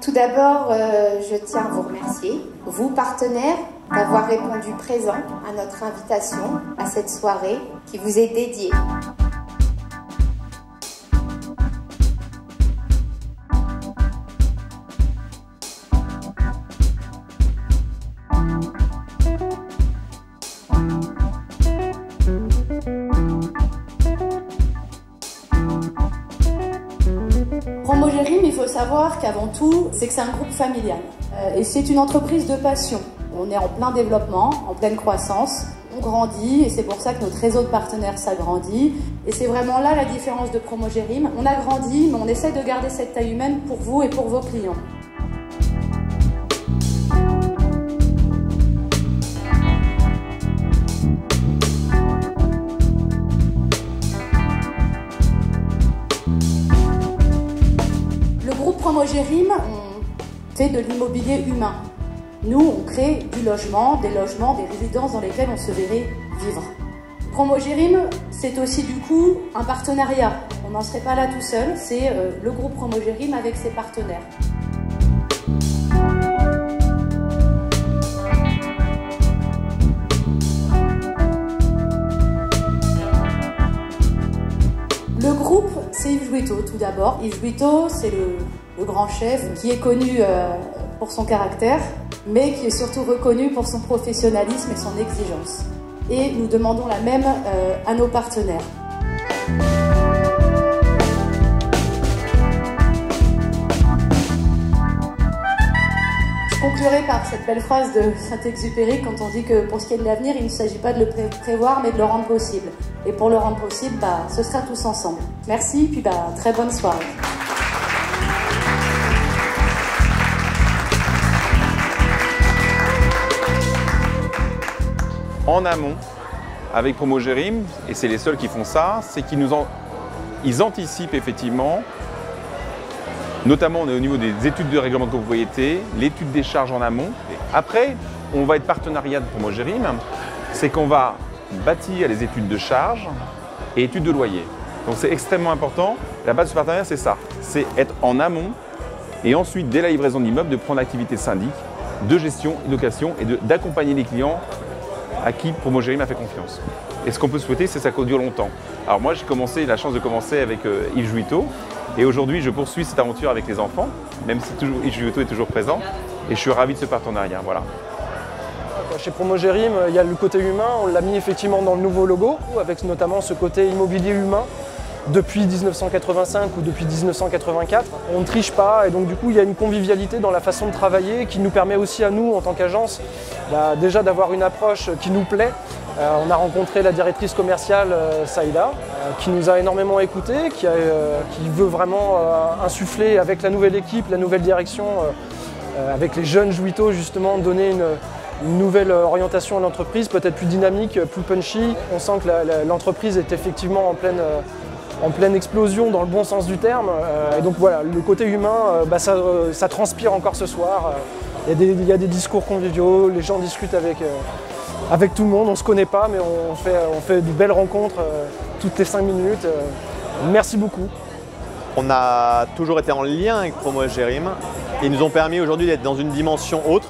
Tout d'abord, je tiens à vous remercier, vous partenaires, d'avoir répondu présent à notre invitation à cette soirée qui vous est dédiée. Promogérim, il faut savoir qu'avant tout, c'est que c'est un groupe familial. Et c'est une entreprise de passion. On est en plein développement, en pleine croissance. On grandit et c'est pour ça que notre réseau de partenaires s'agrandit. Et c'est vraiment là la différence de Promogérim. On a grandi, mais on essaie de garder cette taille humaine pour vous et pour vos clients. Promogérim, on fait de l'immobilier humain. Nous, on crée du logement, des résidences dans lesquelles on se verrait vivre. Promogérim, c'est aussi du coup un partenariat. On n'en serait pas là tout seul, c'est le groupe Promogérim avec ses partenaires. Le groupe, c'est Yves Jouito tout d'abord. Yves Jouito, c'est le grand chef qui est connu pour son caractère, mais qui est surtout reconnu pour son professionnalisme et son exigence. Et nous demandons la même à nos partenaires. Je conclurai par cette belle phrase de Saint-Exupéry quand on dit que pour ce qui est de l'avenir, il ne s'agit pas de le prévoir, mais de le rendre possible. Et pour le rendre possible, ce sera tous ensemble. Merci, puis très bonne soirée. En amont, avec Promogérim, et c'est les seuls qui font ça, c'est qu'ils ils anticipent effectivement, notamment au niveau des études de règlement de copropriété, l'étude des charges en amont. Après, on va être partenariat de Promogérim, c'est qu'on va bâtir les études de charges et études de loyer. Donc c'est extrêmement important. La base du partenariat, c'est ça, c'est être en amont et ensuite, dès la livraison de l'immeuble, de prendre l'activité syndic, de gestion, de location et d'accompagner les clients à qui Promogérim a fait confiance. Et ce qu'on peut souhaiter, c'est que ça dure longtemps. Alors moi, j'ai la chance de commencer avec Yves Jouito, et aujourd'hui, je poursuis cette aventure avec les enfants, même si Yves Jouito est toujours présent, et je suis ravi de ce partenariat. Voilà. Chez Promogérim, il y a le côté humain, on l'a mis effectivement dans le nouveau logo, avec notamment ce côté immobilier humain. Depuis 1985 ou depuis 1984, on ne triche pas et donc du coup il y a une convivialité dans la façon de travailler qui nous permet aussi à nous en tant qu'agence déjà d'avoir une approche qui nous plaît. On a rencontré la directrice commerciale Saïda qui nous a énormément écoutés, qui veut vraiment insuffler avec la nouvelle équipe, la nouvelle direction, avec les jeunes Jouito justement donner une nouvelle orientation à l'entreprise, peut-être plus dynamique, plus punchy. On sent que l'entreprise est effectivement en pleine explosion dans le bon sens du terme. Et donc voilà, le côté humain, ça transpire encore ce soir. Il y a des discours conviviaux, les gens discutent avec tout le monde, on ne se connaît pas, mais on fait de belles rencontres toutes les 5 minutes. Merci beaucoup. On a toujours été en lien avec Promogérim. Ils nous ont permis aujourd'hui d'être dans une dimension autre.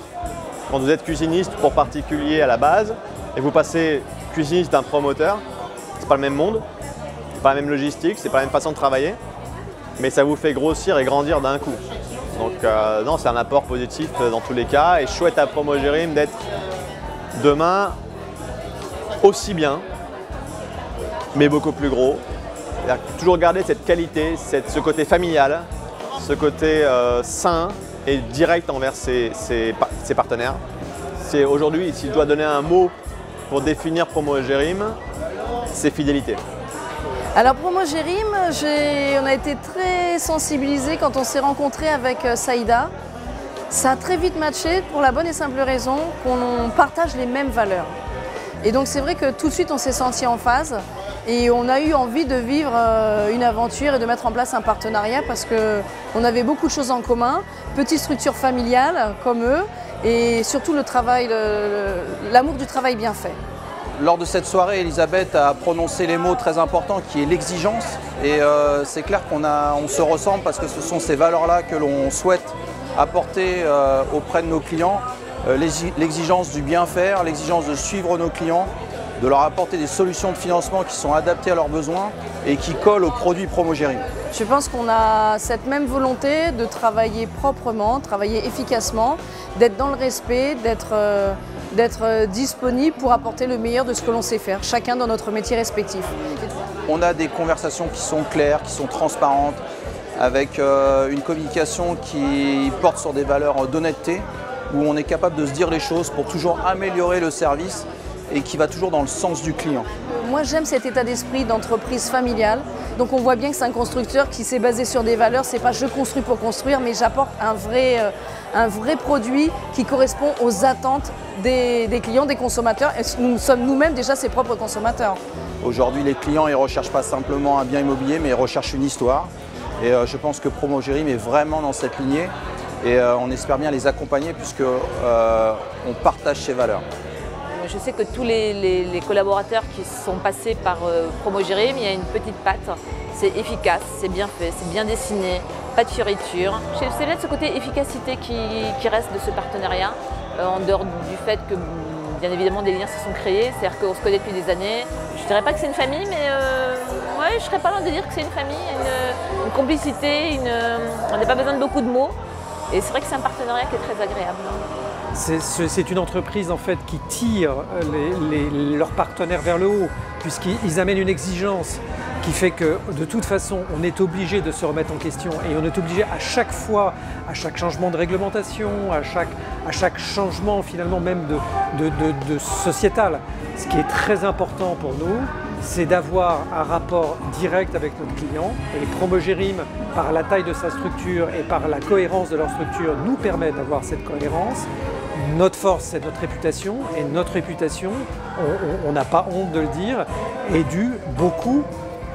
Quand vous êtes cuisiniste pour particulier à la base et vous passez cuisiniste d'un promoteur, c'est pas le même monde. C'est pas la même logistique, c'est pas la même façon de travailler, mais ça vous fait grossir et grandir d'un coup. Donc non, c'est un apport positif dans tous les cas et chouette à Promogérim d'être demain aussi bien, mais beaucoup plus gros. Toujours garder cette qualité, ce côté familial, ce côté sain et direct envers ses partenaires. C'est aujourd'hui, si je dois donner un mot pour définir Promogérim, c'est fidélité. Alors Promogérim, on a été très sensibilisés quand on s'est rencontrés avec Saïda. Ça a très vite matché pour la bonne et simple raison qu'on partage les mêmes valeurs. Et donc c'est vrai que tout de suite on s'est senti en phase et on a eu envie de vivre une aventure et de mettre en place un partenariat parce qu'on avait beaucoup de choses en commun, petite structure familiale comme eux et surtout le travail, l'amour du travail bien fait. Lors de cette soirée, Elisabeth a prononcé les mots très importants qui est l'exigence. Et c'est clair qu'on se ressemble parce que ce sont ces valeurs-là que l'on souhaite apporter auprès de nos clients. L'exigence du bien faire, l'exigence de suivre nos clients, de leur apporter des solutions de financement qui sont adaptées à leurs besoins et qui collent aux produits Promogérim. Je pense qu'on a cette même volonté de travailler proprement, travailler efficacement, d'être dans le respect, d'être disponible pour apporter le meilleur de ce que l'on sait faire, chacun dans notre métier respectif. On a des conversations qui sont claires, qui sont transparentes, avec une communication qui porte sur des valeurs d'honnêteté, où on est capable de se dire les choses pour toujours améliorer le service et qui va toujours dans le sens du client. Moi j'aime cet état d'esprit d'entreprise familiale. Donc on voit bien que c'est un constructeur qui s'est basé sur des valeurs. C'est pas je construis pour construire, mais j'apporte un vrai produit qui correspond aux attentes des clients, des consommateurs. Et nous sommes nous-mêmes déjà ses propres consommateurs. Aujourd'hui les clients ils ne recherchent pas simplement un bien immobilier, mais ils recherchent une histoire. Et je pense que Promogérim est vraiment dans cette lignée. Et on espère bien les accompagner puisqu'on partage ces valeurs. Je sais que tous les collaborateurs qui sont passés par Promogérim, il y a une petite patte. C'est efficace, c'est bien fait, c'est bien dessiné, pas de fioritures. C'est là de ce côté efficacité qui reste de ce partenariat, en dehors du fait que bien évidemment des liens se sont créés, c'est-à-dire qu'on se connaît depuis des années. Je ne dirais pas que c'est une famille, mais ouais, je ne serais pas loin de dire que c'est une famille, une complicité, on n'a pas besoin de beaucoup de mots. Et c'est vrai que c'est un partenariat qui est très agréable. C'est une entreprise en fait qui tire leurs partenaires vers le haut, puisqu'ils amènent une exigence qui fait que de toute façon on est obligé de se remettre en question et on est obligé à chaque fois, à chaque changement de réglementation, à chaque changement finalement même de sociétal. Ce qui est très important pour nous, c'est d'avoir un rapport direct avec notre client. Et Promogérim, par la taille de sa structure et par la cohérence de leur structure, nous permet d'avoir cette cohérence. Notre force, c'est notre réputation. Et notre réputation, on n'a pas honte de le dire, est due beaucoup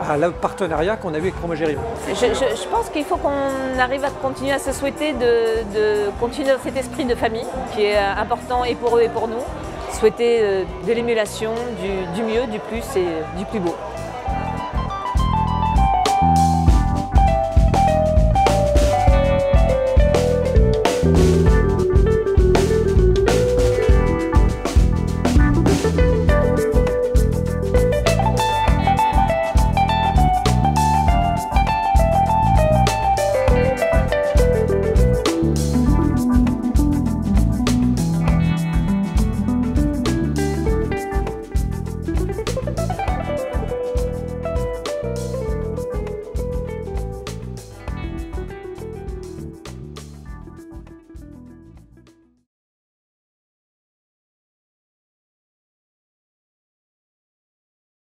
à le partenariat qu'on a eu avec Promogérim. Je pense qu'il faut qu'on arrive à continuer à se souhaiter de continuer dans cet esprit de famille qui est important et pour eux et pour nous. Souhaiter de l'émulation, du mieux, du plus et du plus beau.